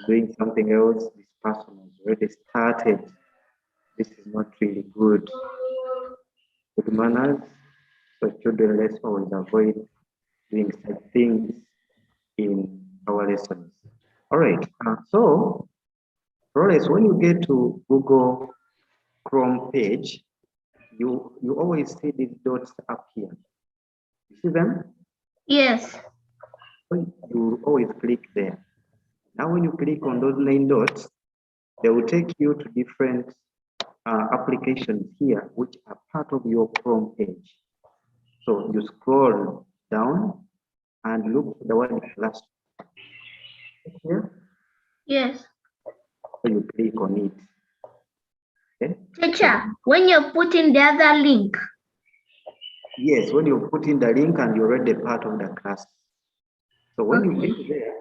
doing something else. This person has already started. This is not really good. Good manners. So children, let's always avoid doing such things in our lessons. All right. So, Flores, when you get to Google Chrome page, you always see these dots up here. You see them? Yes. So you always click there. Now, when you click on those 9 dots, they will take you to different applications here, which are part of your Chrome page. So you scroll down and look for the word class. Here. Yes. So you click on it. Okay. Teacher, when you're putting the other link. Yes, when you put in the link and you're already part of the class. So when you click there,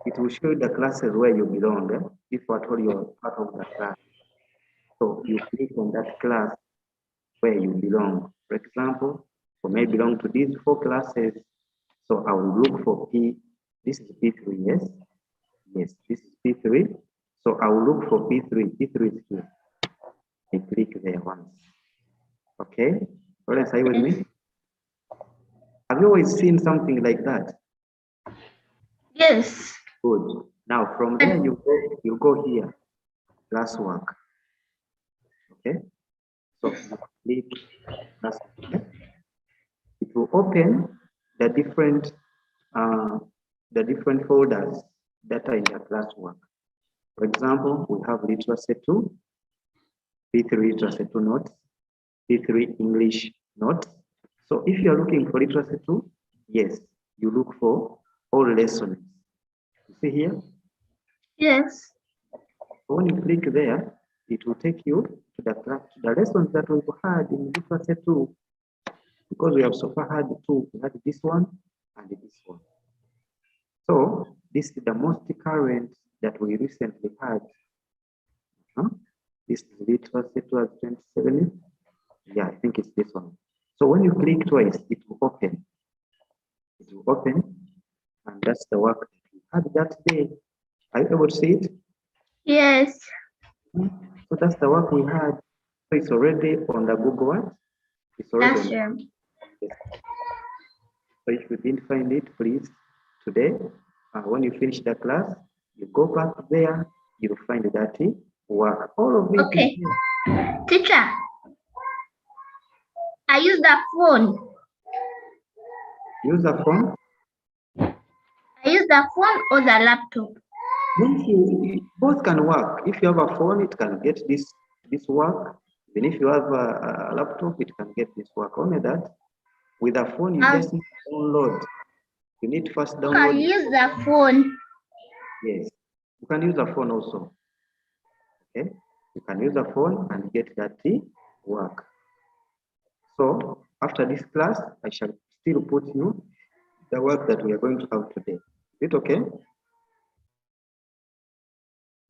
it will show you the classes where you belong, if at all you're part of the class. So you click on that class where you belong. For example, for me, I belong to these 4 classes. So I will look for P. This is P3, yes? Yes, this is P3. So I will look for P3. P3 is here. I click there once. Okay? Florence, are you with me? Have you always seen something like that? Yes. Good. Now from there you go here, classwork. Okay. So you click classwork. It will open the different folders that are in the classwork. For example, we have literacy 2, P3 literacy 2 notes, P3 English notes. So if you are looking for literacy 2, yes, you look for all lessons. You see here? Yes. When you click there, it will take you to the lessons that we've had in literacy 2. Because we have so far had 2, we had this one and this one. So this is the most current that we recently had. This is literacy 2027. Yeah, I think it's this one. So when you click twice, it will open. It will open, and that's the work that we had that day. Are you able to see it? Yes. So that's the work we had. So it's already on the Google one. It's already on the yes. So if you didn't find it, please, today, when you finish the class, you go back there, you'll find that work. All of it. Okay. Teacher, I use the phone. Use the phone? I use the phone or the laptop? Both can work. If you have a phone, it can get this work. Even if you have a laptop, it can get this work. Only that, with a phone, you just need to download. You need to first download. Can use the phone. Yes, you can use a phone also. Okay, you can use a phone and get that work. So after this class, I shall still put you the work that we are going to have today. Is it okay?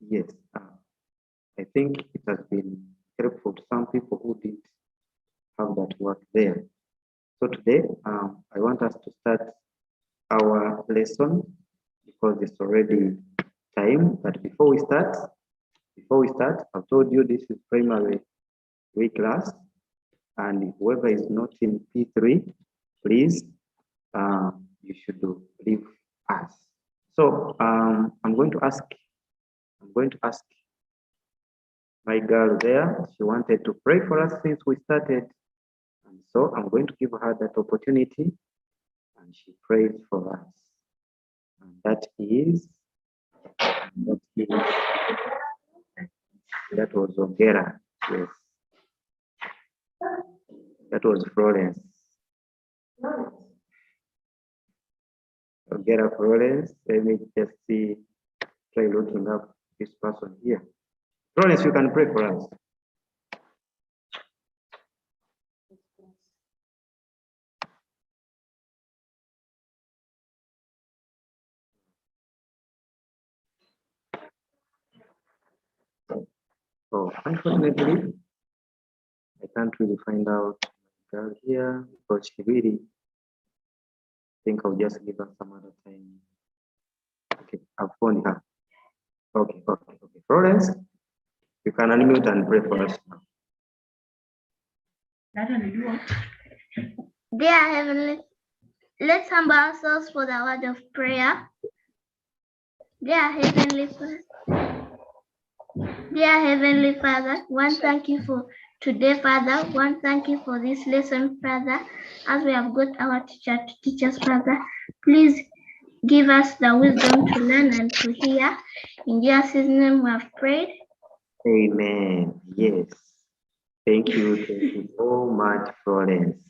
Yes. I think it has been helpful to some people who did have that work there. So today, I want us to start our lesson because it's already time. But before we start, I've told you this is primary 3 class, and whoever is not in P3, please, you should leave us. So I'm going to ask my girl there. She wanted to pray for us since we started. And so I'm going to give her that opportunity and she prays for us. And that was Ogera. Yes. That was Florence. Ogera Florence. Let me just try looking up this person here. Florence, you can pray for us. So unfortunately, I can't really find out my girl here because she really think I'll just give her some other time. Okay, I've found her. Okay. Florence, you can unmute and pray for us now. Dear Heavenly, let's humble ourselves for the word of prayer. Dear Heavenly Father, one thank you for today, Father. One thank you for this lesson, Father. As we have got our teacher to teach us, Father, please give us the wisdom to learn and to hear. In Jesus' name we have prayed. Amen. Yes. Thank you so much, Florence.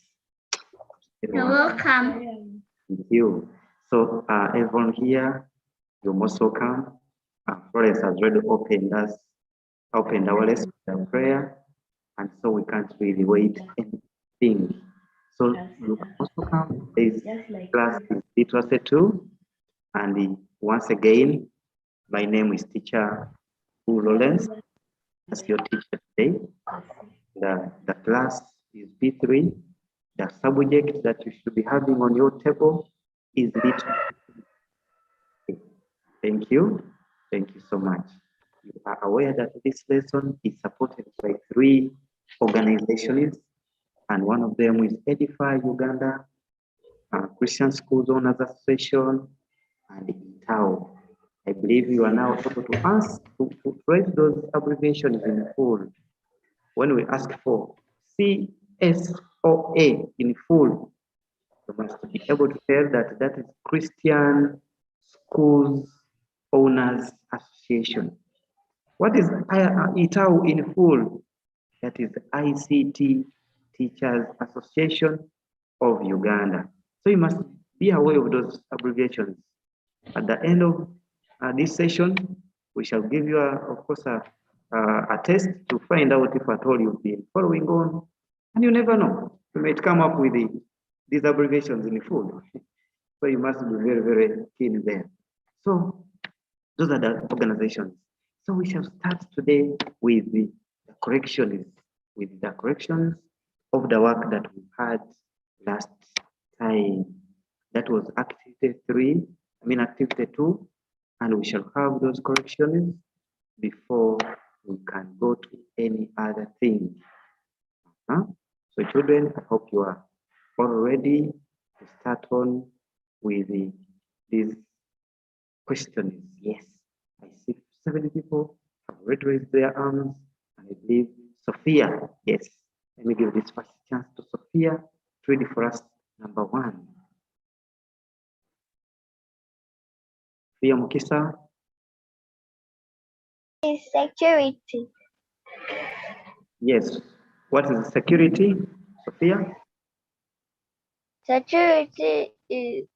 You're welcome. Thank you. So, everyone here, you're most welcome. Florence has already opened our lesson with prayer, and so we can't really wait anything. So, you can also come. This class is literacy 2, and once again, my name is Teacher Abbu Lawrence, as your teacher today. The class is B3. The subject that you should be having on your table is literacy. Thank you. Thank you so much. You are aware that this lesson is supported by 3 organizations, and one of them is Edify Uganda, Christian Schools Owners Association, and ITAO. I believe you are now able to write those abbreviations in full. When we ask for CSOA in full, you must be able to tell that that is Christian Schools Owners Association. What is ITAO in full? That is the ICT Teachers Association of Uganda. So you must be aware of those abbreviations. At the end of this session, we shall give you, of course, a test to find out if at all you've been following on. And you never know. You might come up with these abbreviations in full. So you must be very, very keen there. So those are the organizations. So we shall start today with the corrections of the work that we had last time. That was activity 2, and we shall have those corrections before we can go to any other thing. So children, I hope you are all ready to start on with these questions. Yes, I see 7 people have already raised their arms, and I believe Sophia. Yes, let me give this first chance to Sophia to read for us number 1. Sophia Mukisa. Is security. Yes. What is security, Sophia? Security is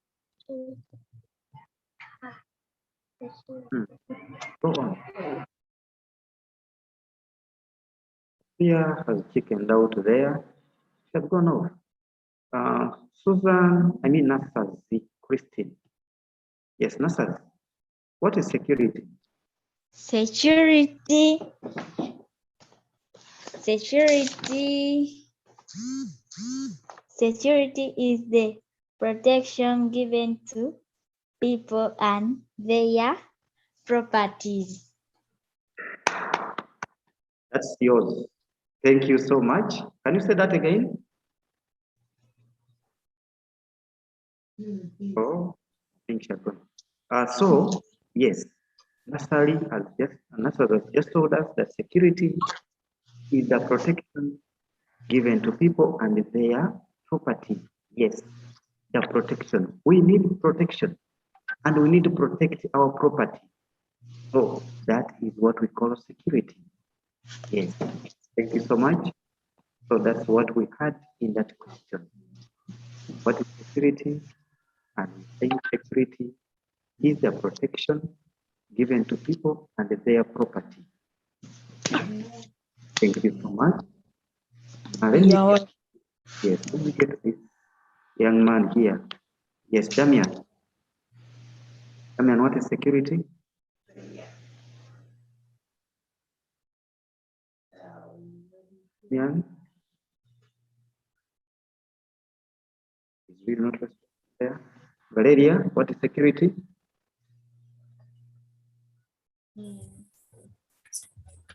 Go on. Sophia has chickened out there. She has gone off. Nasazi Christine. Yes, Nasazi. What is security? Security is the protection given to people and their properties. That's yours. Thank you so much. Can you say that again? Oh, thank you. So, yes, Nasari has just told us that security is the protection given to people and their property. Yes, the protection. We need protection, and we need to protect our property. So that is what we call security. Yes, thank you so much. So that's what we had in that question. What is security? And saying security is the protection given to people and their property. Thank you so much. Let me get this young man here. Yes, Damian. Damian, what is security? Damian? Is really not there. Valeria, what is security?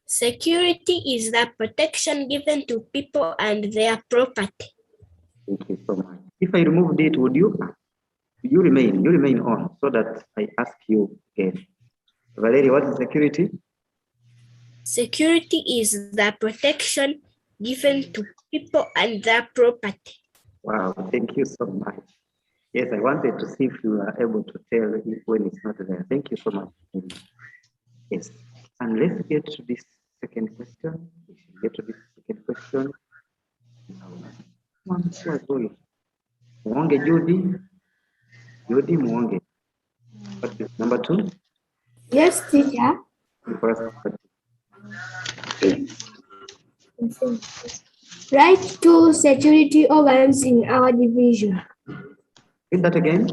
Security is the protection given to people and their property. Thank you so much. If I removed it, would you? You remain on, so that I ask you again. Valerie, what is security? Security is the protection given to people and their property. Wow, thank you so much. Yes, I wanted to see if you are able to tell it when it's not there. Thank you so much. Yes, and let's get to this second question. We should get to this second question. Mwonge Judy. Judy Mwonge. What is number 2? Yes, teacher. The first question. Right to security organs in our division. Read that again.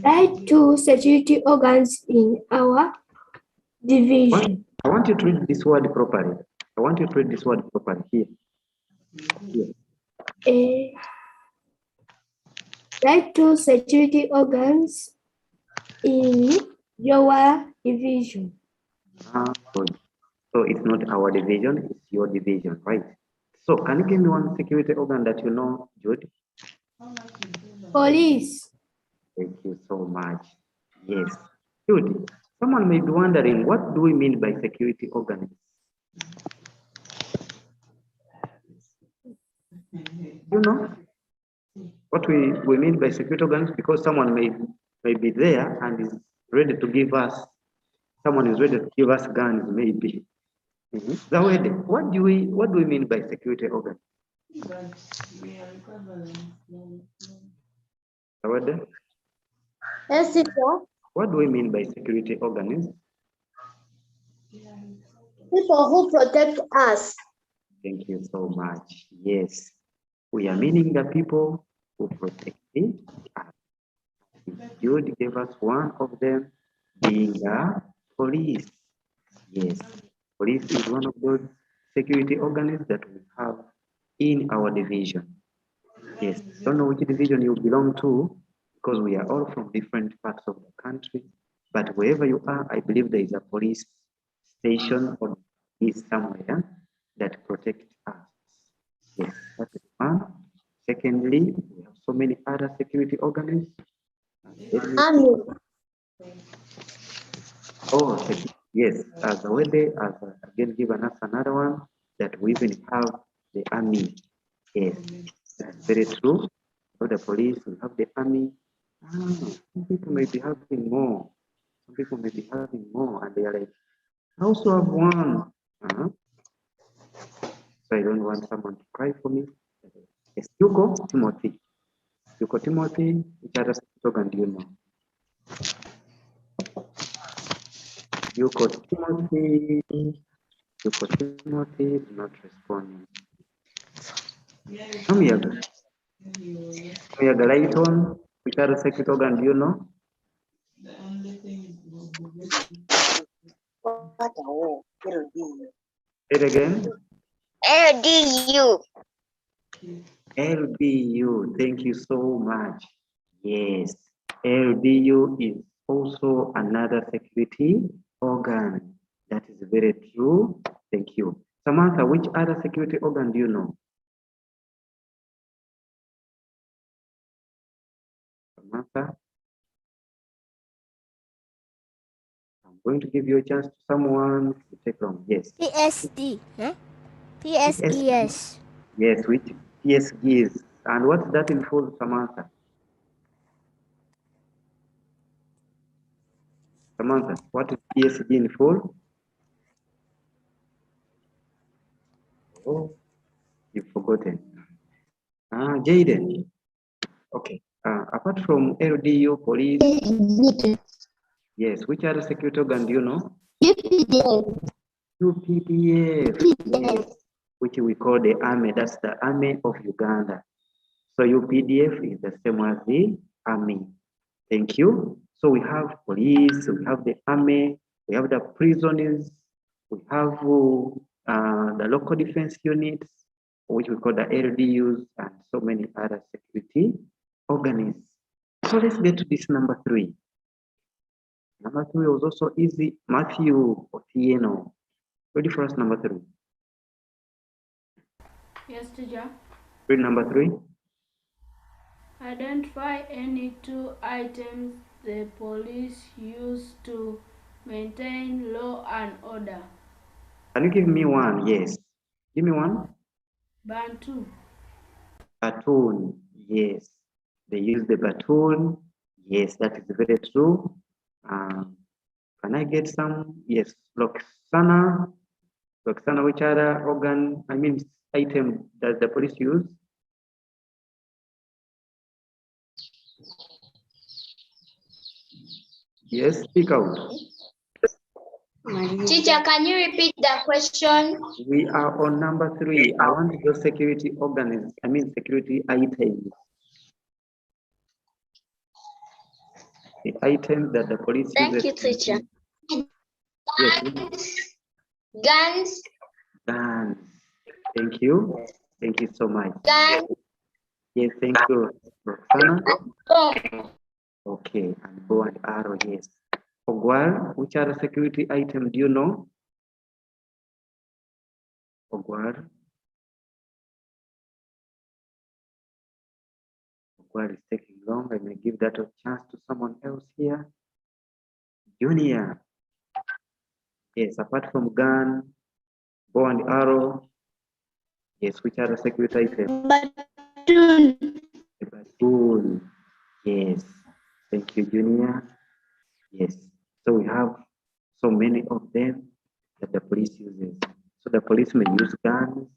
Right to security organs in our division. I want you to read this word properly. I want you to read this word properly here. Right to security organs in your division. Good. So it's not our division, it's your division, right? So can you give me one security organ that you know, Jude? Police. Thank you so much. Yes. Jude, someone may be wondering, what do we mean by security organs? You know what we mean by security organs? Because someone may be there and is ready to give us, someone is ready to give us guns, maybe. Zawede, what do we mean by security organ? Zawede? Yes, teacher. What do we mean by security organs? People who protect us. Thank you so much. Yes, we are meaning the people who protect us. Jude gave us one of them being the police. Yes, police is one of those security organs that we have in our division. Yes, don't know which division you belong to because we are all from different parts of the country. But wherever you are, I believe there is a police station or is somewhere that protects us. Yes, that is one. Secondly, we have so many other security organs. Army. Oh, yes, as already as again given us another one that we even have the army. Yes, that's very true. For the police, we have the army. Some people may be having more. Some people may be having more, and they are like, I also have one. So I don't want someone to cry for me. Yes, Yuko Timothy. Yuko Timothy, which other slogan do you know? Yuko Timothy. Yuko Timothy, not responding. Amiyaga. Amiyaga Lighton, which other secret organ do you know? Say it again. LDU. LDU, thank you so much. Yes, LDU is also another security organ. That is very true. Thank you. Samantha, which other security organ do you know? Samantha? I'm going to give you a chance to someone to take long. Yes. PSD. Huh? PSES. Yes, which PSG is. And what's that in full, Samantha? Samantha, what is PSG in full? Oh, you've forgotten. Jaden. Okay. Apart from LDU, police. Yes, which other security organ do you know? UPDF. UPDF. Yes, which we call the army. That's the army of Uganda. So UPDF is the same as the army. Thank you. So we have police, we have the army, we have the prisoners, we have the local defense units, which we call the LDUs, and so many other security organs. So let's get to this number 3. Number 3 was also easy. Matthew Otieno. Ready for us, number 3. Yes, teacher. Read number 3. Identify any 2 items the police use to maintain law and order. Can you give me one? Yes. Give me one. Bantu. Baton. Yes. They use the baton. Yes, that is very true. Can I get some? Yes. Roxana. Roxana, which other item does the police use? Yes, speak out. Teacher, can you repeat the question? We are on number 3. I want those security security items. The items that the police Thank uses. you, teacher. Yes. Guns. Guns. Thank you. Thank you so much. Guns. Yes, thank you, Roxana. Bomb. Okay, and bow and arrow, yes. Ogwar, which other security item do you know? Ogwar. Ogwar is taking long. I may give that a chance to someone else here. Junior. Yes, apart from gun, bow and arrow. Yes, which other security item? Baton. A baton. Yes. Thank you, Junior. Yes. So we have so many of them that the police uses. So the police may use guns,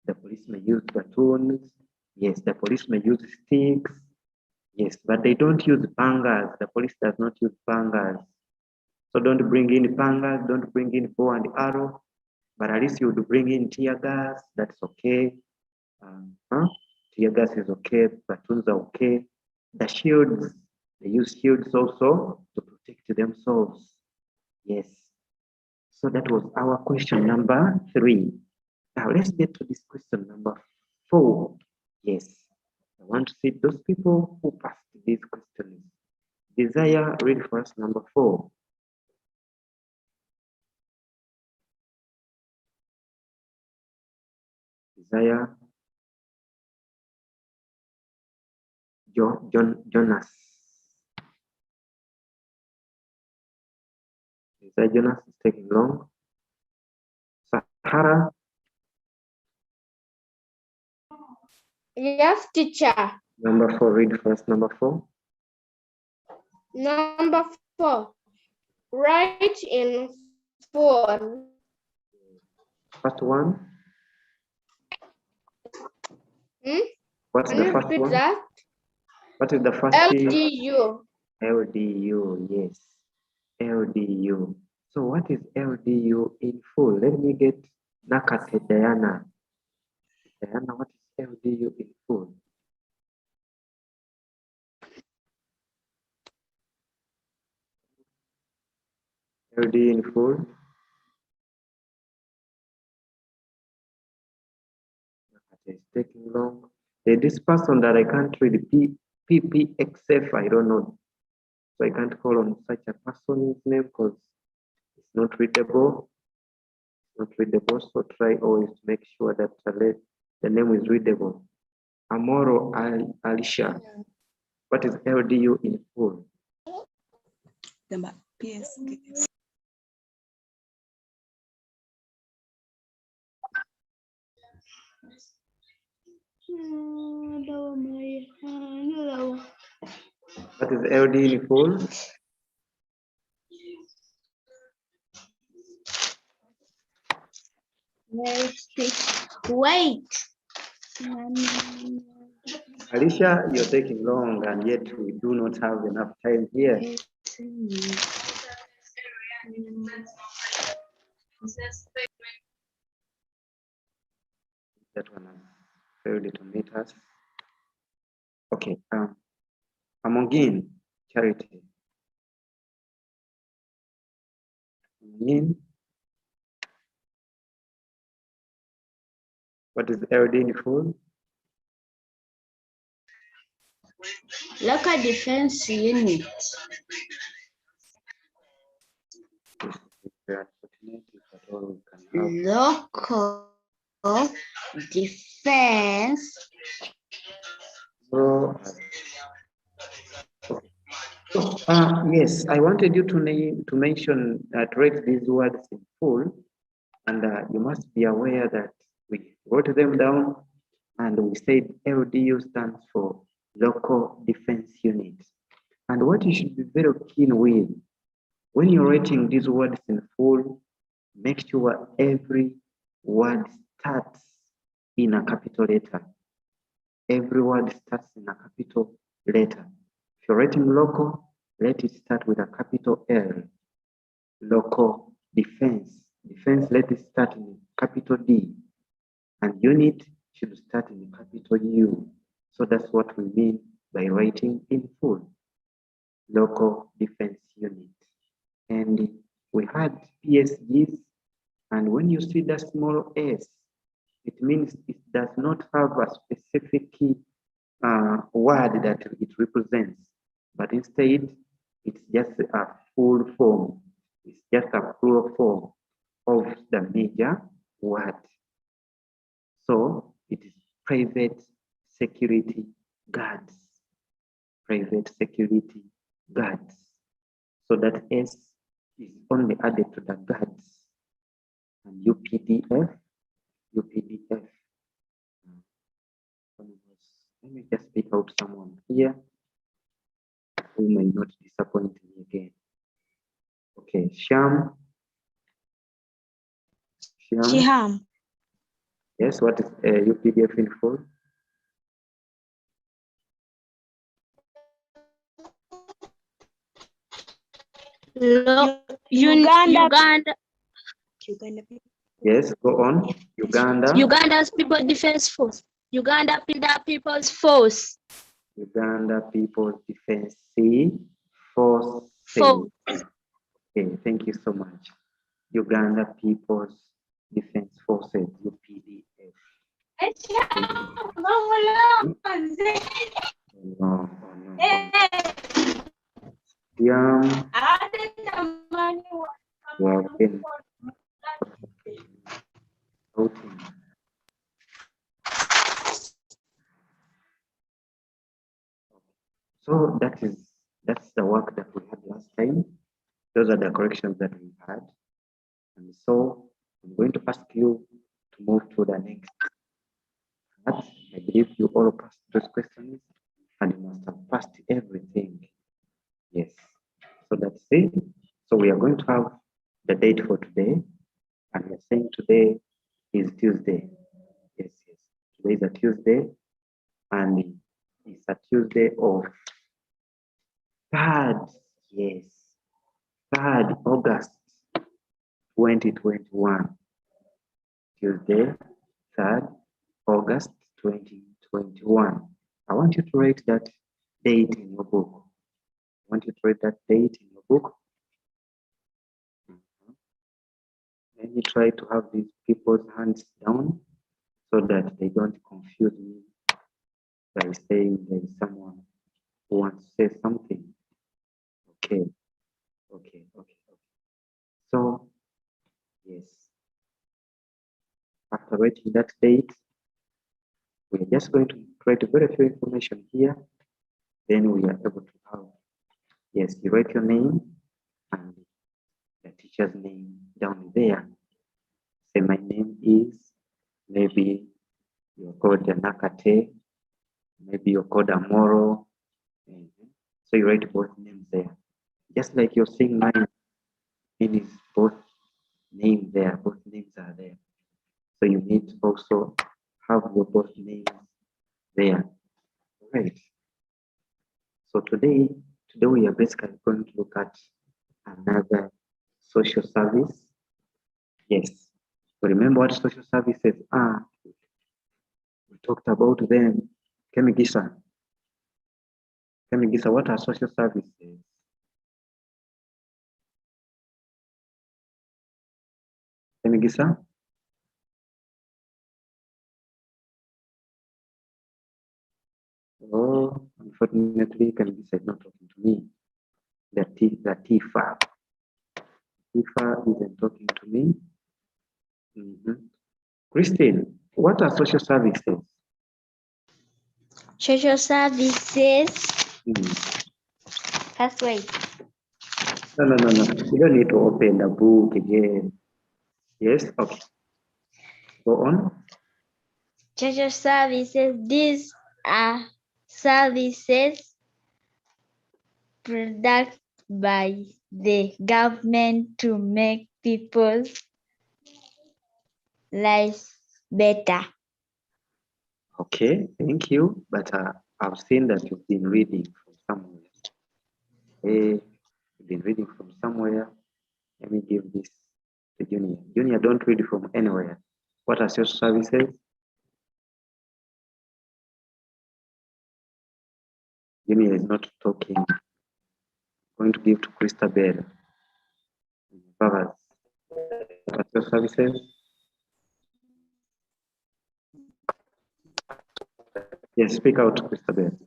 the police may use batons, yes, the police may use sticks, yes, but they don't use pangas. The police does not use pangas. So don't bring in pangas, don't bring in bow and arrow, but at least you would bring in tear gas, that's okay. Tear gas is okay, batons are okay. The shields, they use shields also to protect themselves. Yes. So that was our question number 3. Now let's get to this question number 4. Yes. I want to see those people who passed these questions. Desire, read for us number 4. Desire. Jonas. Desire Jonas is taking long. Sahara. Yes, teacher. Number 4, read first number 4. Number 4. Write in full. First one. What's Can the you first repeat one? that? What is the first LDU. LDU, yes. LDU. So what is LDU in full? Let me get Nakate Diana. Diana, what is LDU in full? LDU in full. Nakate is taking long. This person that I can't read PPXF, I don't know. So I can't call on such a person's name because it's not readable. Not readable, so try always to make sure that the name is readable. Amoro Alicia. What is LDU in full? What is LDU in full? Wait. Alicia, you're taking long and yet we do not have enough time here. That one has failed to meet us. Okay, Amongin, Charity. Amongin. What is LD in full? Local Defense Unit. We are fortunate if at all we can have. Local defense. So, yes, I wanted you to name, to mention, to write these words in full, and you must be aware that we wrote them down, and we said LDU stands for Local Defense Unit. And what you should be very keen with, when you're writing these words in full, make sure every word starts in a capital letter. Every word starts in a capital letter. If you're writing local, let it start with a capital L. Local defense. Defense, let it start in capital D. And unit should start in capital U. So that's what we mean by writing in full. Local defense unit. And we had PSGs, and when you see the small s, it means it does not have a specific word that it represents, but instead it's just a full form. It's just a plural form of the major word. So it is private security guards. Private security guards. So that S is only added to the guards. And UPDF. Let me just pick out someone here who may not disappoint me again. Okay, Sham. Shiham. Yes, what is UPDF in full? Uganda. Yes, go on. Uganda. Uganda's People Defense Force. Uganda People's Force. Uganda People's Defense Force. Okay, thank you so much. Uganda People's Defense Forces, UPDF. No. Yeah. Well, so that's the work that we had last time. Those are the corrections that we had. And so I'm going to ask you to move to the next part. I believe you all passed those questions and you must have passed everything. Yes. So that's it. So we are going to have the date for today. And we're saying today is Tuesday. Yes. Today is a Tuesday. And it's a Tuesday of 3rd, yes, 3rd August 2021. Tuesday, 3rd August 2021. I want you to write that date in your book. Let me try to have these people's hands down so that they don't confuse me by saying there is someone who wants to say something. Okay. So, yes. After writing that date, we're just going to write very few information here. Then we are able to have, yes, you write your name and the teacher's name down there. Say my name is, maybe you're called Nakate, maybe you're called Amoro. So you write both names there. Just like you're seeing mine, it is both names there, both names are there. So you need to also have your both names there. Right. So today we are basically going to look at another social service. Yes. So remember what social services are. We talked about them. Kemigisa, what are social services? Kemigisa? Oh, unfortunately, Kemigisa is not talking to me. The TFAB. Ifa isn't talking to me. Christine, what are social services? Social services. First wait. No. You don't need to open the book again. Yes, okay. Go on. Social services. These are services provided by the government to make people's lives better. Okay, thank you. But I've seen that you've been reading from somewhere. You've been reading from somewhere. Let me give this to Junior. Junior, don't read from anywhere. What are social services? Junior is not talking. I'm going to give to Christabel. What are social services? Yes, speak out, Christabel.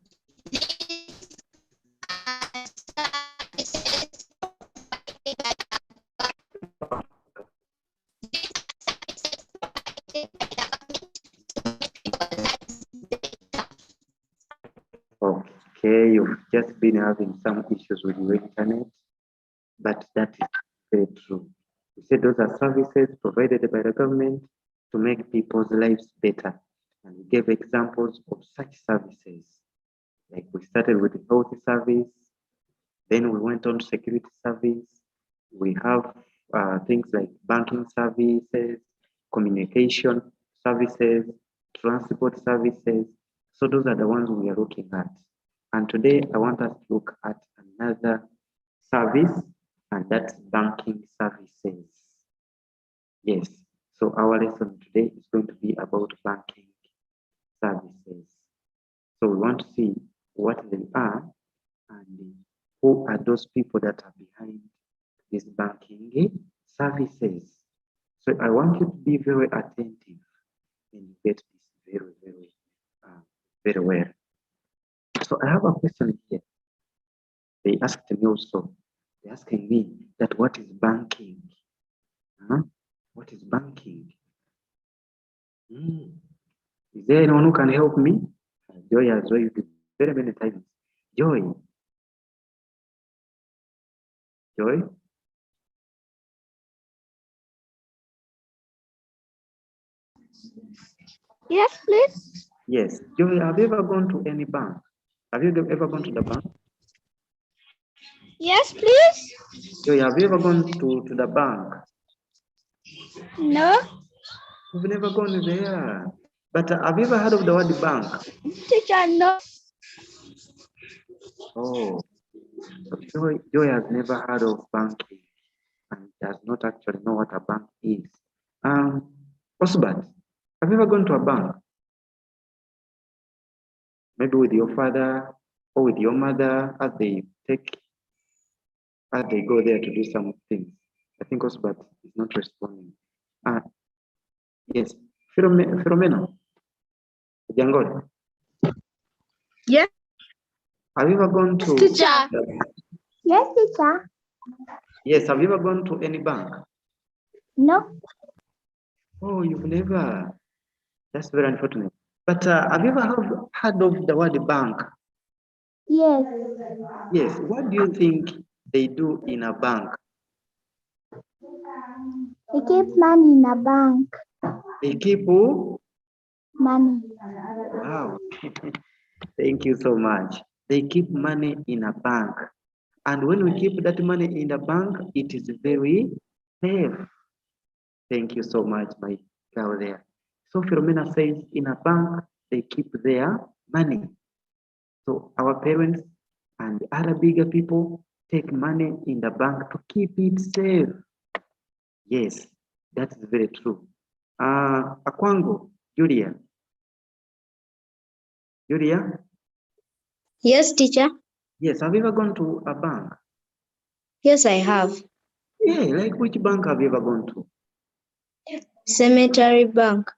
Okay, you've just been having some issues with your internet, but that is very true. You said those are services provided by the government to make people's lives better. And we gave examples of such services. Like we started with the health service, then we went on to security service. We have things like banking services, communication services, transport services. So those are the ones we are looking at. And today I want us to look at another service, and that's banking services. Yes, so our lesson today is going to be about banking services. So we want to see what they are and who are those people that are behind these banking services. So I want you to be very attentive and get this very well. So I have a question here. They asked me also, they're asking me that what is banking? What is banking? Is there anyone who can help me? Joy has raised it very many times. Joy. Joy? Yes, please. Yes. Joy, have you ever gone to any bank? Have you ever gone to the bank? Yes, please. Joy, have you ever gone to the bank? No. You've never gone there. But have you ever heard of the word bank? Teacher, no. Oh, Joy has never heard of banking and does not actually know what a bank is. Osbert, have you ever gone to a bank? Maybe with your father or with your mother as they go there to do some things. I think Osbert is not responding. Yes, Philomena. Jangol. Yes. Have you ever gone to? Teacher. Yes, teacher. Yes, have you ever gone to any bank? No. Oh, you've never. That's very unfortunate. But have you ever heard of the word bank? Yes. Yes. What do you think they do in a bank? They keep money in a bank. They keep who? Money. Wow. Thank you so much. They keep money in a bank. And when we keep that money in the bank, it is very safe. Thank you so much, my girl there. So Philomena says in a bank, they keep their money. So our parents and other bigger people take money in the bank to keep it safe. Yes, that is very true. Akwango, Julia. Julia? Yes, teacher. Yes, have you ever gone to a bank? Yes, I have. Yeah, like which bank have you ever gone to? Cemetery Bank.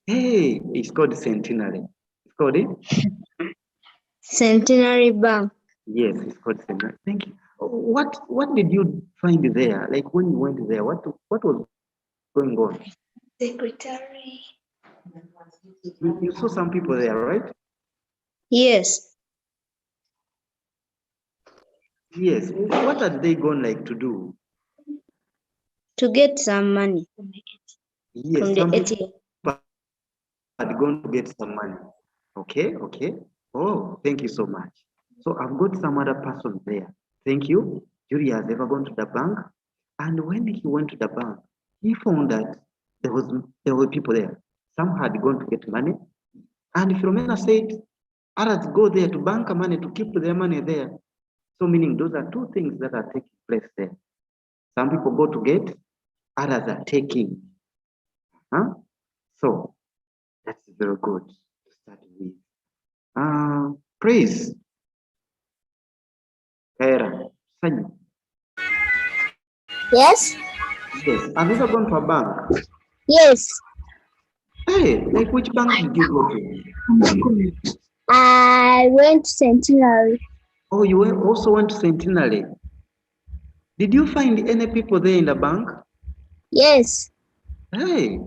Hey, it's called Centenary. It's called it? Centenary Bank. Yes, it's called Centenary. Thank you. What did you find there? Like when you went there, what was going on? Secretary. You saw some people there, right? Yes. Yes. What are they going like to do? To get some money Yes, from the some ATM. people are going to get some money. Okay, okay. Oh, thank you so much. So I've got some other person there. Thank you. Jury has ever gone to the bank, and when he went to the bank, he found that there were people there. Some had gone to get money, and Philomena said, others go there to bank money to keep their money there. So meaning those are two things that are taking place there. Some people go to get, others are taking. Huh? So that's very good to start with. Praise. Kaira. Sanyu. Yes. Yes. Have you ever gone to a bank? Yes. Hey, like which bank did you go to? I went to Centenary. Oh, you also went to Centenary. Did you find any people there in the bank? Yes. Hey,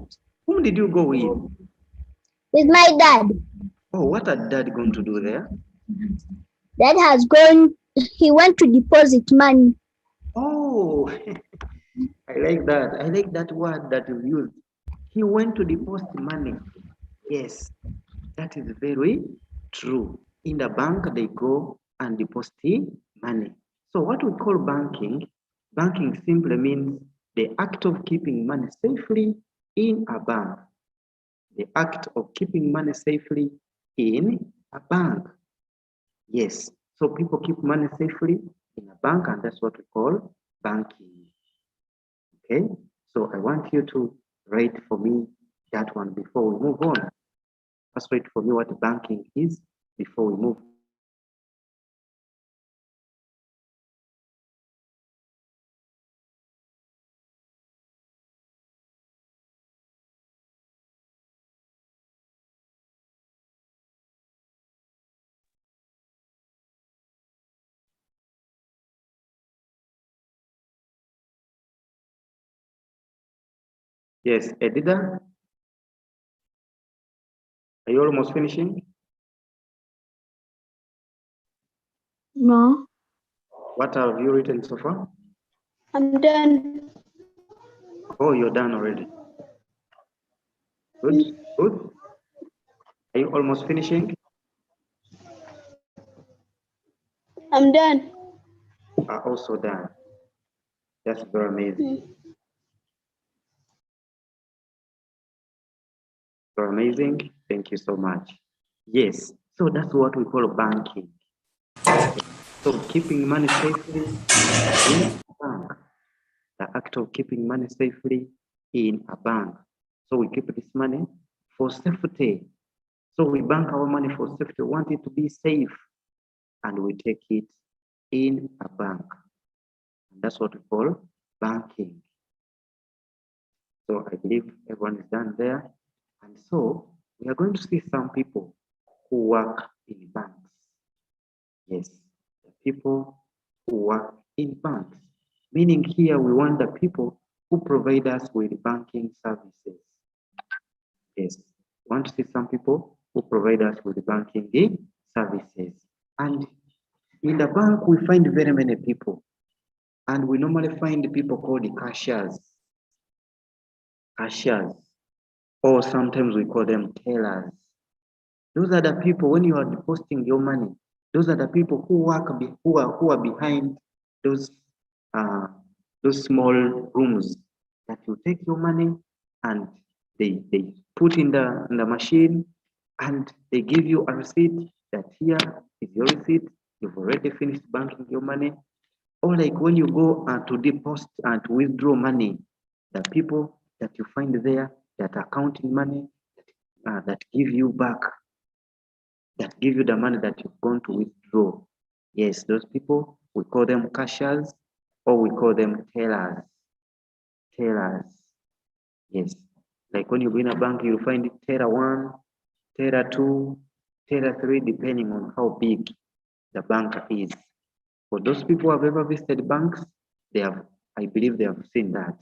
whom did you go with? With my dad. Oh, what are dad going to do there? Dad has gone. He went to deposit money. Oh, I like that. I like that word that you used. He went to deposit money. Yes, that is very true. In the bank, they go and deposit money. So what we call banking simply means the act of keeping money safely in a bank. The act of keeping money safely in a bank. Yes, so people keep money safely in a bank, and that's what we call banking. Okay, so I want you to write for me that one before we move on. First, write for me what banking is before we move. Yes, Edida, are you almost finishing? No. What have you written so far? I'm done. Oh, you're done already. Good, good. Are you almost finishing? I'm done. Are also done. That's very amazing. Very amazing. Thank you so much. Yes, so that's what we call banking. So keeping money safely in a bank. The act of keeping money safely in a bank. So we keep this money for safety. So we bank our money for safety. We want it to be safe, and we take it in a bank. And that's what we call banking. So I believe everyone is done there. And so we are going to see some people who work in banks. Yes, the people who work in banks. Meaning here we want the people who provide us with banking services. Yes, we want to see some people who provide us with banking services. And in the bank, we find very many people. And we normally find people called the cashiers. Cashiers. Or sometimes we call them tellers. Those are the people, when you are depositing your money, those are the people who work who are behind those small rooms that you take your money and they put in the machine, and they give you a receipt that here is your receipt. You've already finished banking your money. Or like when you go to deposit and to withdraw money, the people that you find there that are counting money, that give you back, that give you the money that you've gone to withdraw. Yes, those people, we call them cashiers, or we call them tellers. Tellers. Yes. Like when you go in a bank, you'll find it teller 1, teller 2, teller 3, depending on how big the bank is. For those people who have ever visited banks, I believe they have seen that.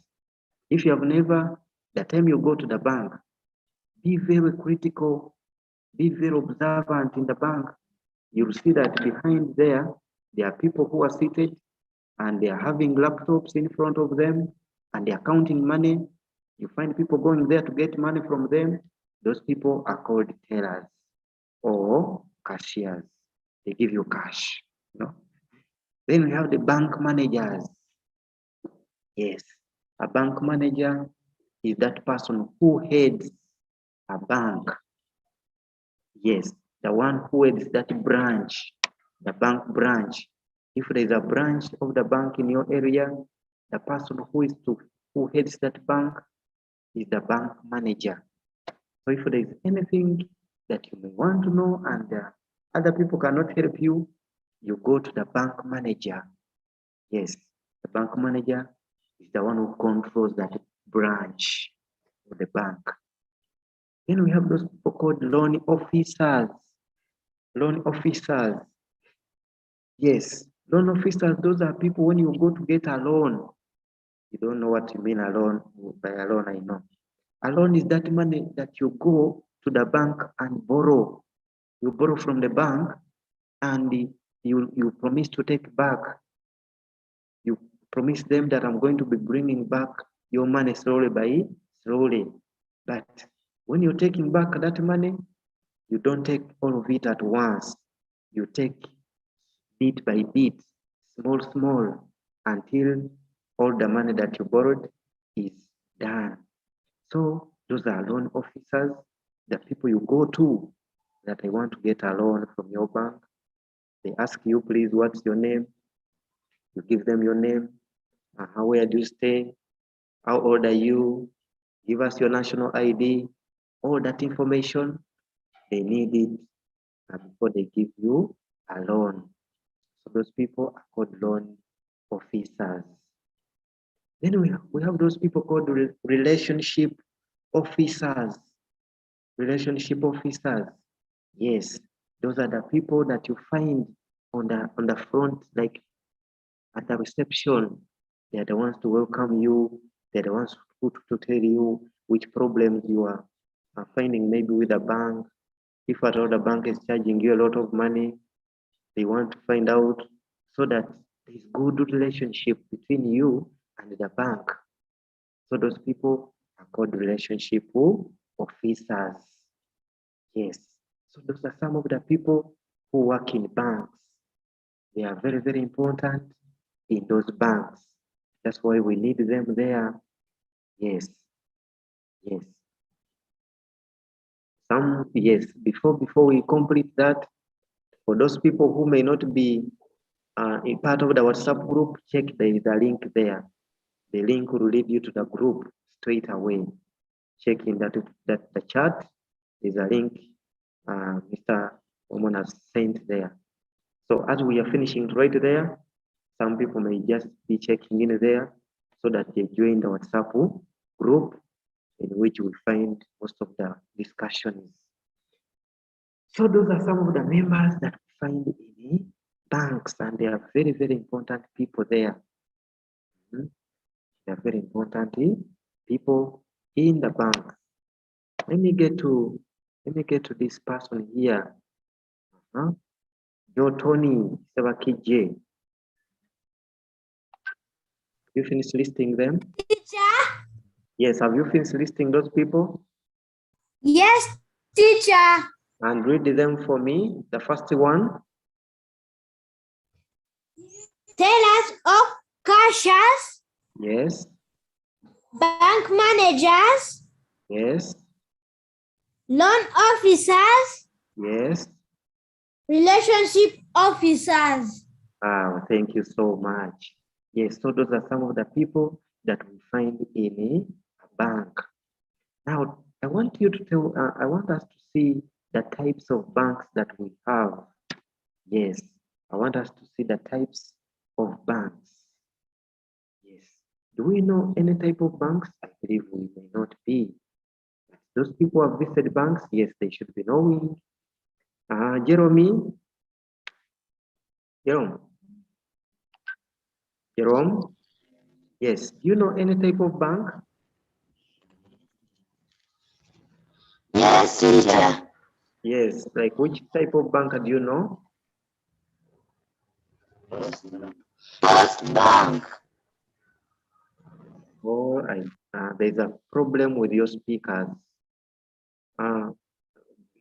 If you have never, the time you go to the bank, be very critical, be very observant in the bank. You'll see that behind there are people who are seated and they are having laptops in front of them and they are counting money. You find people going there to get money from them. Those people are called tellers or cashiers. They give you cash. Then we have the bank managers. Yes, a bank manager is that person who heads a bank. Yes, the one who heads that branch, the bank branch. If there is a branch of the bank in your area, the person who heads that bank is the bank manager. So if there is anything that you may want to know and other people cannot help you, you go to the bank manager. Yes, the bank manager is the one who controls that branch of the bank. Then we have those people called loan officers. Loan officers. Yes, loan officers, those are people when you go to get a loan. You don't know what you mean a loan. By a loan, I know. A loan is that money that you go to the bank and borrow. You borrow from the bank and you promise to take back. You promise them that I'm going to be bringing back your money slowly by slowly. But when you're taking back that money, you don't take all of it at once. You take bit by bit, small, until all the money that you borrowed is done. So those are loan officers, the people you go to that I want to get a loan from your bank. They ask you, please, what's your name? You give them your name. Where do you stay? How old are you? Give us your national ID. All that information, they need it before they give you a loan. So those people are called loan officers. Then we have those people called relationship officers. Relationship officers. Yes, those are the people that you find on the front, like at the reception. They are the ones to welcome you. They're the ones to tell you which problems you are finding, maybe with the bank. If at all the bank is charging you a lot of money, they want to find out so that there's good relationship between you and the bank. So those people are called relationship officers. Yes. So those are some of the people who work in banks. They are very, very important in those banks. That's why we need them there. Yes. Yes. Before we complete that, for those people who may not be a part of the WhatsApp group, check there is a link there. The link will lead you to the group straight away. Check in that the chat. There's a link Mr. Omon has sent there. So as we are finishing right there, some people may just be checking in there so that they join the WhatsApp group in which we find most of the discussions. So those are some of the members that we find in banks, and they are very, very important people there. They are very important people in the bank. Let me get to this person here. Yo Tony Sebakije. You finished listing them? Teacher? Yes, have you finished listing those people? Yes, teacher. And read them for me. The first one. Tellers of cashiers, Yes. bank managers, Yes. loan officers, Yes. relationship officers. Thank you so much. Yes, so those are some of the people that we find in a bank. Now, I want us to see the types of banks that we have. Yes, I want us to see the types of banks. Yes. Do we know any type of banks? I believe we may not be. Those people who have visited banks, yes, they should be knowing. Jerome. Jerome? Yes. Do you know any type of bank? Yes, teacher. Yes. Like which type of bank do you know? First bank. Oh, there's a problem with your speakers.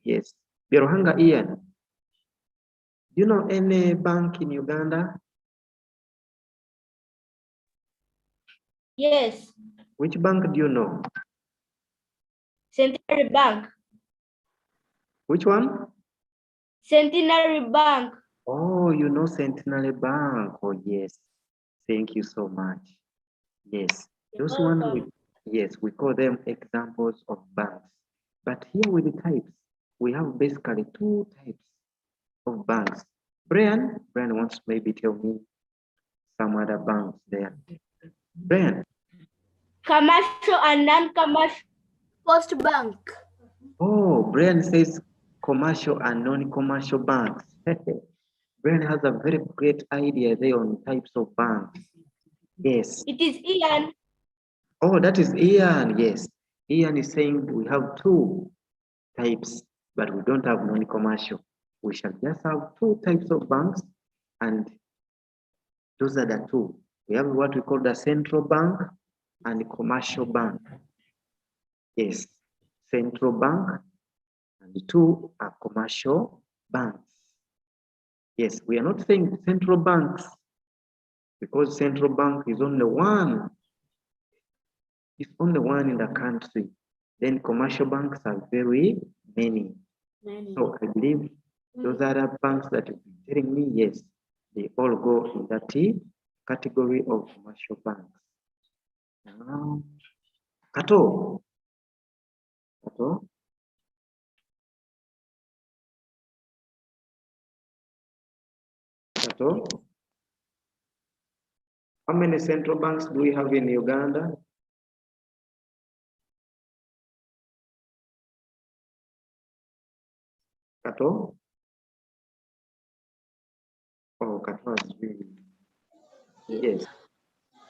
Yes. Birohanga Ian, do you know any bank in Uganda? Yes. Which bank do you know? Centenary Bank. Which one? Centenary Bank. Oh, you know Centenary Bank. Oh, yes. Thank you so much. Yes. Those one, yes, we call them examples of banks. But here with the types, we have basically two types of banks. Brian wants to maybe tell me some other banks there. Brian. Commercial and non-commercial. Post Bank. Oh, Brian says commercial and non-commercial banks. Brian has a very great idea there on types of banks. Yes. It is Ian. Oh, that is Ian. Yes. Ian is saying we have two types, but we don't have non-commercial. We shall just have two types of banks, and those are the two. We have what we call the central bank and the commercial bank. Yes, central bank, and the two are commercial banks. Yes, we are not saying central banks because central bank is only one. It's only one in the country. Then commercial banks are very many. So I believe those other banks that you've been telling me, yes, they all go in that category of commercial banks. Now, Kato. How many central banks do we have in Uganda? Kato? Oh, Kato is really. Yes.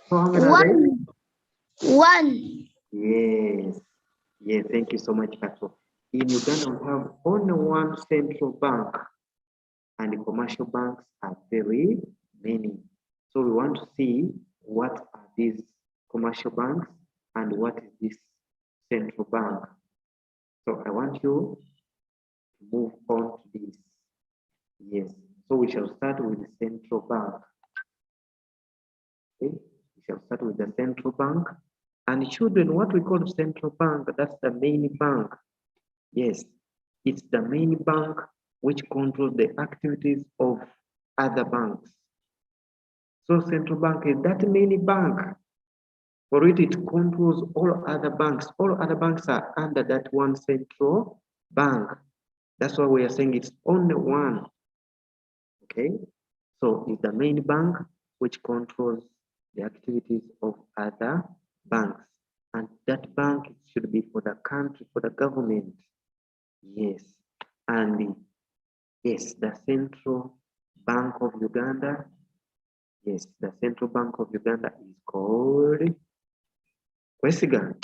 So how many are there? One. Yes. Yeah, thank you so much, Kato. In Uganda, we have only one central bank, and the commercial banks are very many. So we want to see what are these commercial banks and what is this central bank. So I want you to move on to this. Yes. So we shall start with the central bank. Okay. We shall start with the central bank. And children, what we call central bank, that's the main bank. Yes, it's the main bank which controls the activities of other banks. So central bank is that main bank. For it, it controls all other banks. All other banks are under that one central bank. That's why we are saying it's only one. Okay, so it's the main bank which controls the activities of other banks. And that bank should be for the country, for the government. Yes. And yes, the Central Bank of Uganda. Yes, the Central Bank of Uganda is called Kwesiga.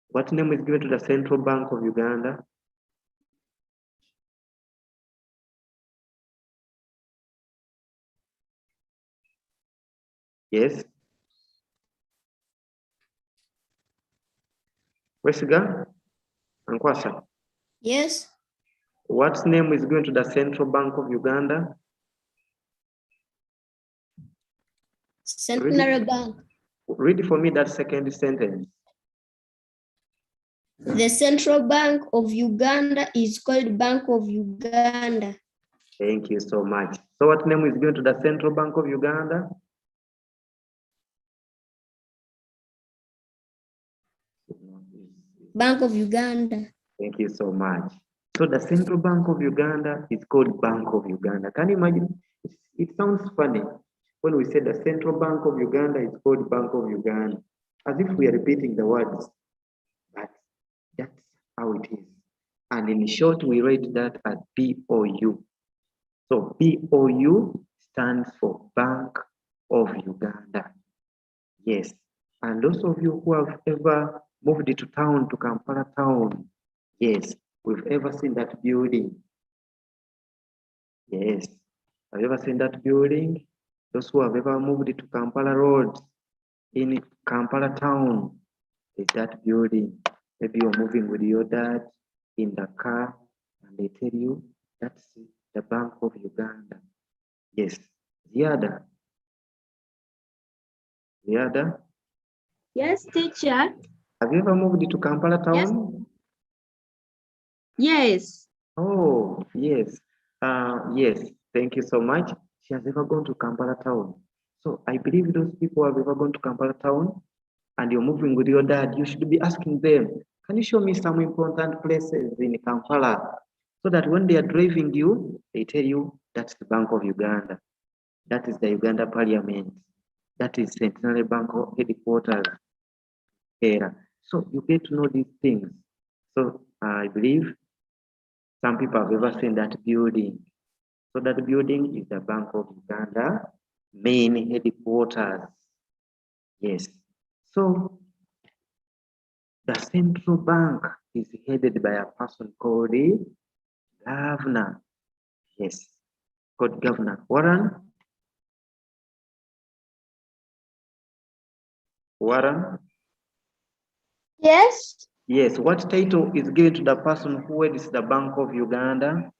What name is given to the Central Bank of Uganda? Yes. Kwesiga? Ankwasa. Yes. What name is given to the Central Bank of Uganda? Centenary Bank. Read for me that second sentence. The Central Bank of Uganda is called Bank of Uganda. Thank you so much. So what name is given to the Central Bank of Uganda? Bank of Uganda. Thank you so much. So the Central Bank of Uganda is called Bank of Uganda. Can you imagine? It sounds funny when we say the Central Bank of Uganda is called Bank of Uganda, as if we are repeating the words, but that's how it is. And in short, we write that as BOU. So BOU stands for Bank of Uganda. Yes. And those of you who have ever moved to town, to Kampala town, yes, we've ever seen that building. Yes. Have you ever seen that building? Those who have ever moved to Kampala Road in Kampala town, is that building. Maybe you're moving with your dad in the car and they tell you that's the Bank of Uganda. Yes. The other. Yes, teacher. Have you ever moved to Kampala town? Yes. Oh, yes. Yes. Thank you so much. She has ever gone to Kampala town. So I believe those people have ever gone to Kampala town and you're moving with your dad, you should be asking them, can you show me some important places in Kampala? So that when they are driving you, they tell you that's the Bank of Uganda. That is the Uganda Parliament. That is Centenary Bank headquarters. So you get to know these things. So I believe some people have ever seen that building. So that building is the Bank of Uganda main headquarters. Yes. So the central bank is headed by a person called the governor. Yes, called Governor Warren. Warren. Yes. Yes, what title is given to the person who heads the Bank of Uganda?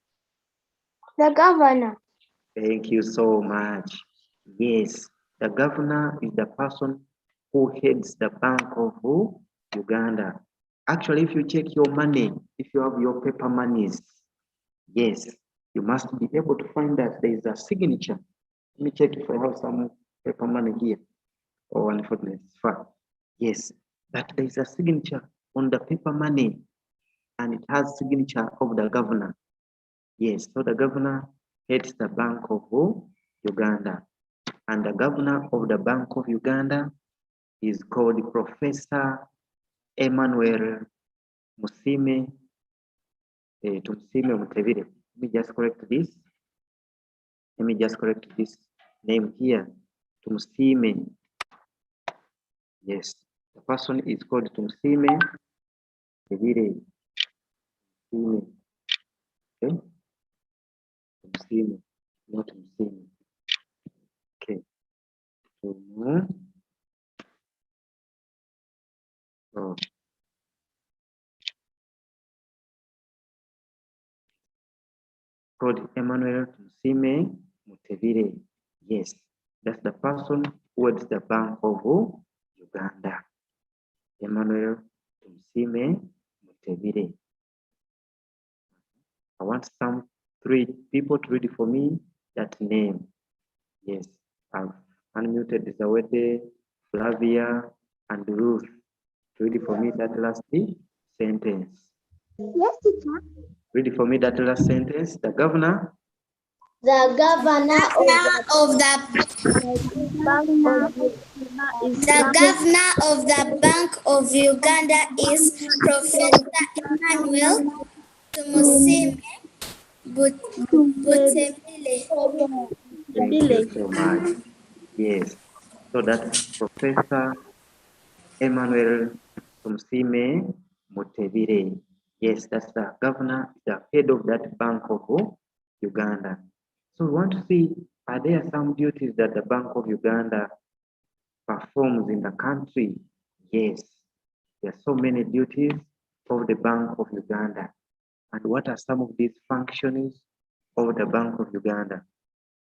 The governor. Thank you so much. Yes, the governor is the person who heads the Bank of Uganda. Actually, if you check your money, if you have your paper monies, yes, you must be able to find that there is a signature. Let me check if I have some paper money here. Oh, unfortunately, it's far. Yes, but there is a signature on the paper money and it has signature of the governor. Yes, so the governor heads the Bank of Uganda. And the governor of the Bank of Uganda is called Professor Emmanuel Musime Tumsime Mutevire. Let me just correct this. Let me just correct this name here. Tumsime. Yes, the person is called Tumsime Mutevire. Okay. Tumsime, not Tumsime. Okay. Oh. Called Emmanuel Tumsime Mutevire. Yes, that's the person who heads the Bank of Uganda. Emmanuel Tumsime Mutevire. I want some 3 people to read for me that name. Yes, I've unmuted Zawede, Flavia, and Ruth. Read for me that last sentence. Yes, teacher. Read for me that last sentence. The governor. The governor of the Bank of Uganda is Professor Emmanuel Tumusime Butemile. Thank you so much. Yes, so that's Professor Emmanuel Tumsime Mutevire. Yes, that's the governor, the head of that Bank of Uganda. So we want to see, are there some duties that the Bank of Uganda performs in the country? Yes, there are so many duties of the Bank of Uganda. And what are some of these functions of the Bank of Uganda?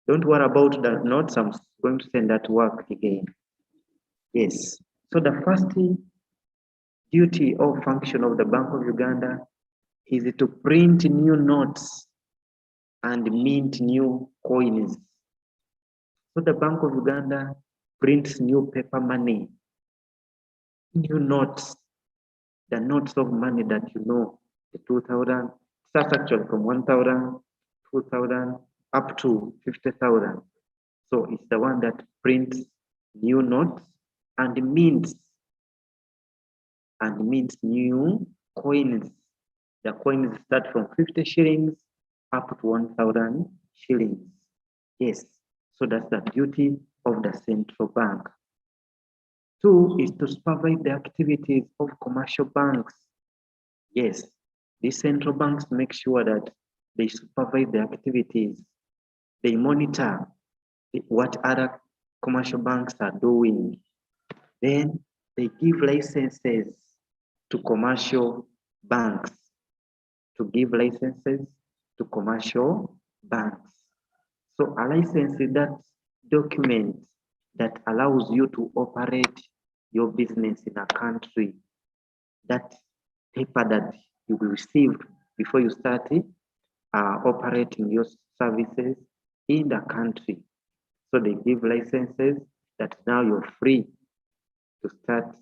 Don't worry about the notes, I'm going to send that work again. Yes, so the first duty or function of the Bank of Uganda is to print new notes and mint new coins. So the Bank of Uganda prints new paper money, new notes, the notes of money that you know, the 2,000, starts actually from 1,000, 2,000, up to 50,000. So it's the one that prints new notes and mints new coins. The coins start from 50 shillings up to 1,000 shillings. Yes, so that's the duty of the central bank. 2 is to supervise the activities of commercial banks. Yes, the central banks make sure that they supervise the activities. They monitor what other commercial banks are doing. Then they give licenses to commercial banks. To give licenses to commercial banks. So a license is that document that allows you to operate your business in a country. That paper that you will receive before you start operating your services in the country. So they give licenses that now you're free to start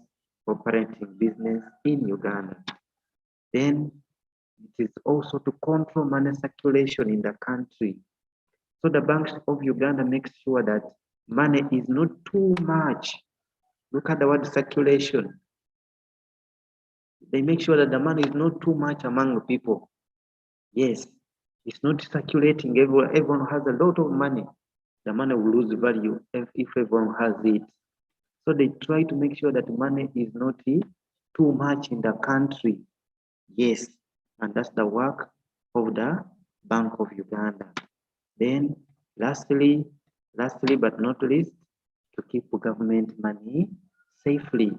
operating business in Uganda. Then it is also to control money circulation in the country. So the banks of Uganda make sure that money is not too much. Look at the word circulation. They make sure that the money is not too much among people. Yes, it's not circulating. Everyone has a lot of money. The money will lose value if everyone has it. So they try to make sure that money is not too much in the country. Yes, and that's the work of the Bank of Uganda. Then lastly but not least, to keep government money safely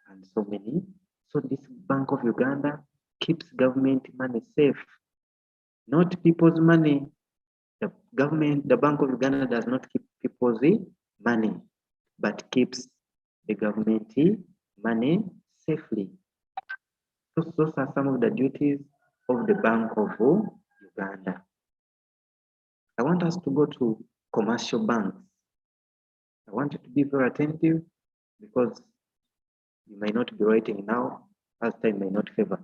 and so many. So this Bank of Uganda keeps government money safe, not people's money. The Bank of Uganda does not keep people's money, but keeps the government money safely. Those are some of the duties of the Bank of Uganda. I want us to go to commercial banks. I want you to be very attentive because you may not be writing now, as time may not favor.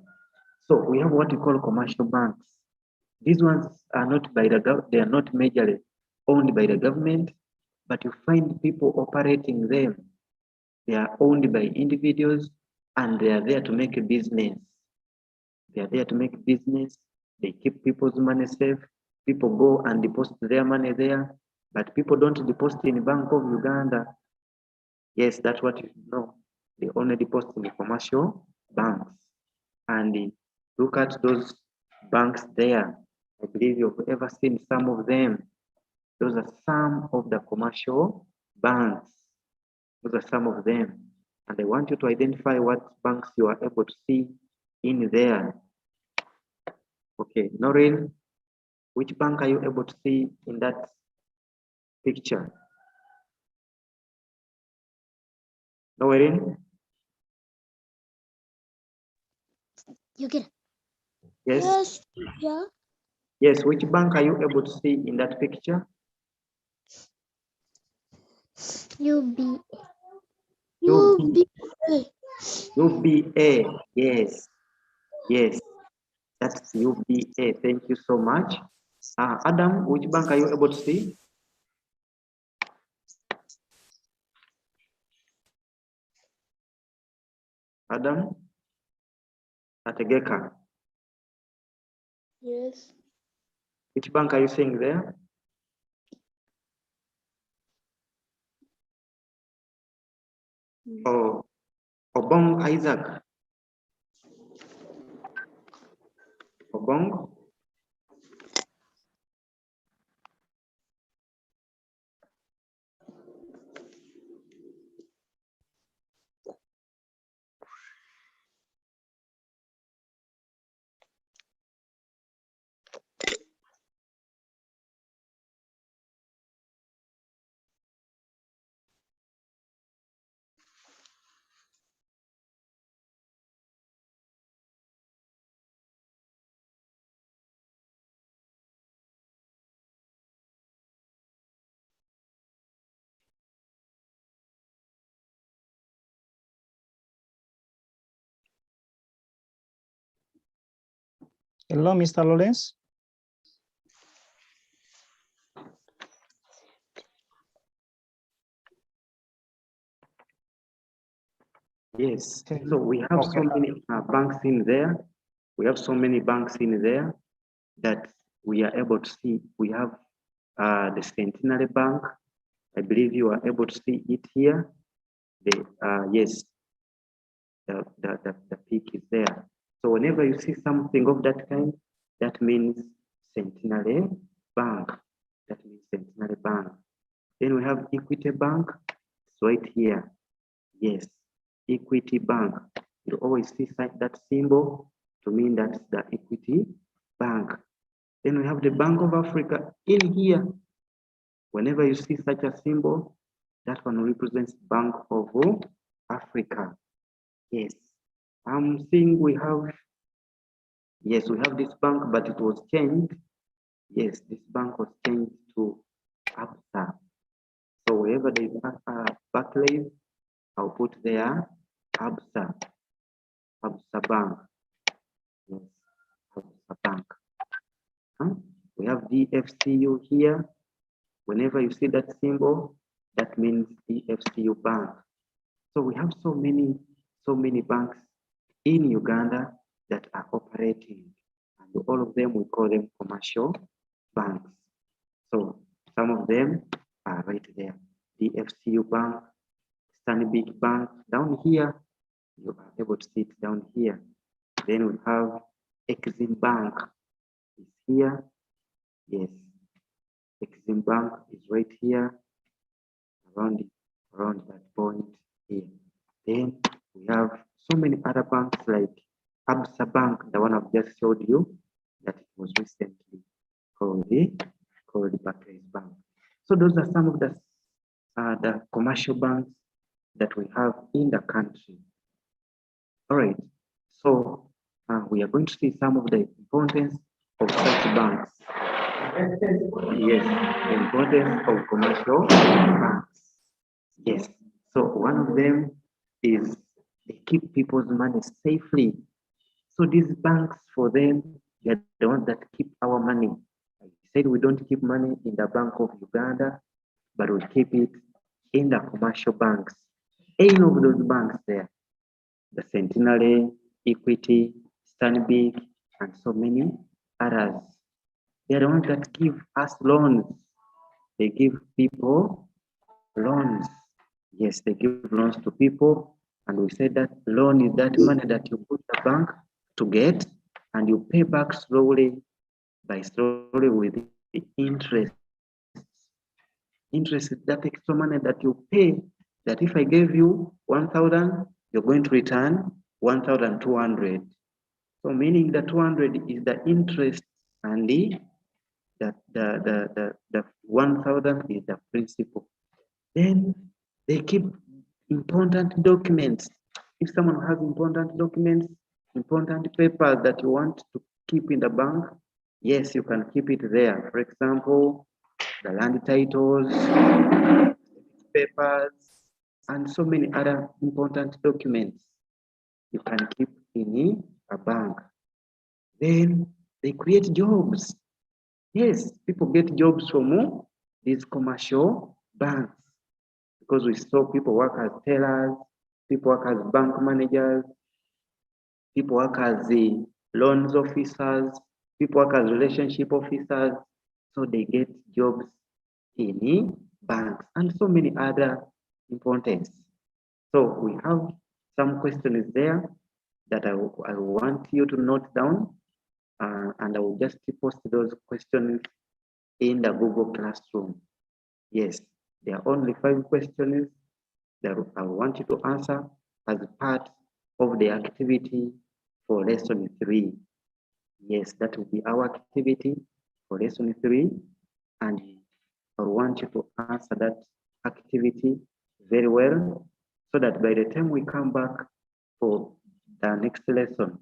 So we have what we call commercial banks. These ones are not by the government, they are not majorly owned by the government, but you find people operating them. They are owned by individuals and they are there to make a business. They are there to make business. They keep people's money safe. People go and deposit their money there, but people don't deposit in the Bank of Uganda. Yes, that's what you know. They only deposit in the commercial banks. And look at those banks there. I believe you've ever seen some of them. Those are some of the commercial banks. Those are some of them. And I want you to identify what banks you are able to see in there. Okay, Noreen, which bank are you able to see in that picture? Noreen? You get it. Yes. Yes. Yeah. Yes, which bank are you able to see in that picture? UB. UB. UBA. UBA. Yes. Yes. That's UBA. Thank you so much. Adam, which bank are you able to see? Adam? Ategeka. Yes. Which bank are you seeing there? Oh, Obong Isaac. Obong? Hello, Mr. Lawrence. Yes. So we have so many banks in there. We have so many banks in there that we are able to see. We have the Centenary Bank, I believe you are able to see it here. Yes, the peak is there. So whenever you see something of that kind, that means Centenary Bank. That means Centenary Bank. Then we have Equity Bank. It's right here. Yes, Equity Bank. You always see that symbol to mean that's the Equity Bank. Then we have the Bank of Africa in here. Whenever you see such a symbol, that one represents Bank of Africa. Yes. I'm seeing we have this bank, but it was changed. Yes, this bank was changed to Absa. So wherever there is Barclays, I'll put there Absa Bank. Yes, Absa Bank. We have DFCU here. Whenever you see that symbol, that means DFCU Bank. So we have so many banks in Uganda that are operating, and all of them, we call them commercial banks. So some of them are right there. DFCU Bank, Stanbic Bank, down here, you are able to see it down here. Then we have Exim Bank is here. Yes, Exim Bank is right here, around that point here. Then we have so many other banks like Absa Bank, the one I've just showed you, that it was recently called Barclays Bank. So those are some of the commercial banks that we have in the country. All right, so we are going to see some of the importance of such banks. Yes, the importance of commercial banks. Yes, so one of them is they keep people's money safely. So these banks, for them, they're the ones that keep our money. I said we don't keep money in the Bank of Uganda, but we keep it in the commercial banks. Any of those banks there, the Centenary, Equity, Stanbic, and so many others. They're the ones that give us loans. They give people loans. Yes, they give loans to people. And we say that loan is that money that you put the bank to get, and you pay back slowly with the interest. Interest is that extra money that you pay, that if I gave you 1,000, you're going to return 1,200. So meaning the 200 is the interest, and the 1,000 is the principal. Then they keep important documents. If someone has important documents, important papers that you want to keep in the bank, yes, you can keep it there. For example, the land titles, papers, and so many other important documents you can keep in a bank. Then they create jobs. Yes, people get jobs from these commercial banks, because we saw people work as tellers, people work as bank managers, people work as the loans officers, people work as relationship officers. So they get jobs in banks and so many other importance. So we have some questions there that I want you to note down, and I will just post those questions in the Google Classroom. Yes, there are only 5 questions that I want you to answer as part of the activity for lesson 3. Yes, that will be our activity for lesson 3, and I want you to answer that activity very well, so that by the time we come back for the next lesson,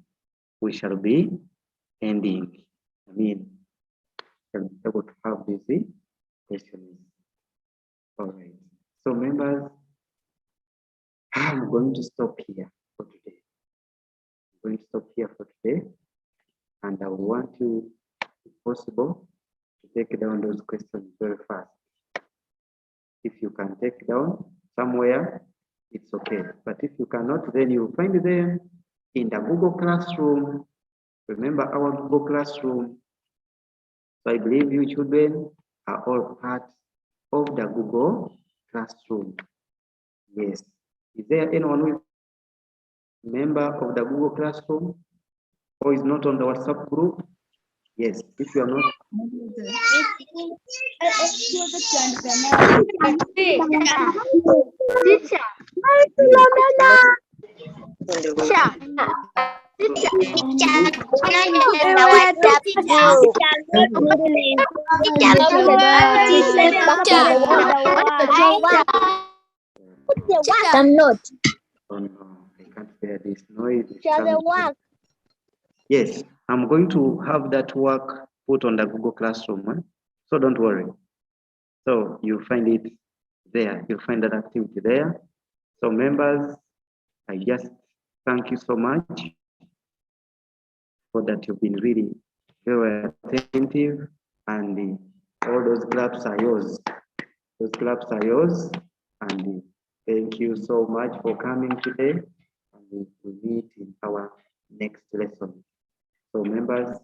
we shall be ending. Shall be able to have these questions. All right. So members, I'm going to stop here for today. I'm going to stop here for today, and I want you, if possible, to take down those questions very fast. If you can take down somewhere, it's okay. But if you cannot, then you'll find them in the Google Classroom. Remember our Google Classroom. So I believe you children are all part of the Google Classroom. Yes. Is there anyone who is a member of the Google Classroom or is not on the WhatsApp group? Yes. If you are not, I'm not. oh no, I can't bear this noise. It's Share the coming. work. Yes, I'm going to have that work put on the Google Classroom, so don't worry. So you'll find it there. You'll find that activity there. So members, I just thank you so much for that. You've been really very attentive, and all those claps are yours. Those claps are yours, and thank you so much for coming today. And we'll meet in our next lesson. So members,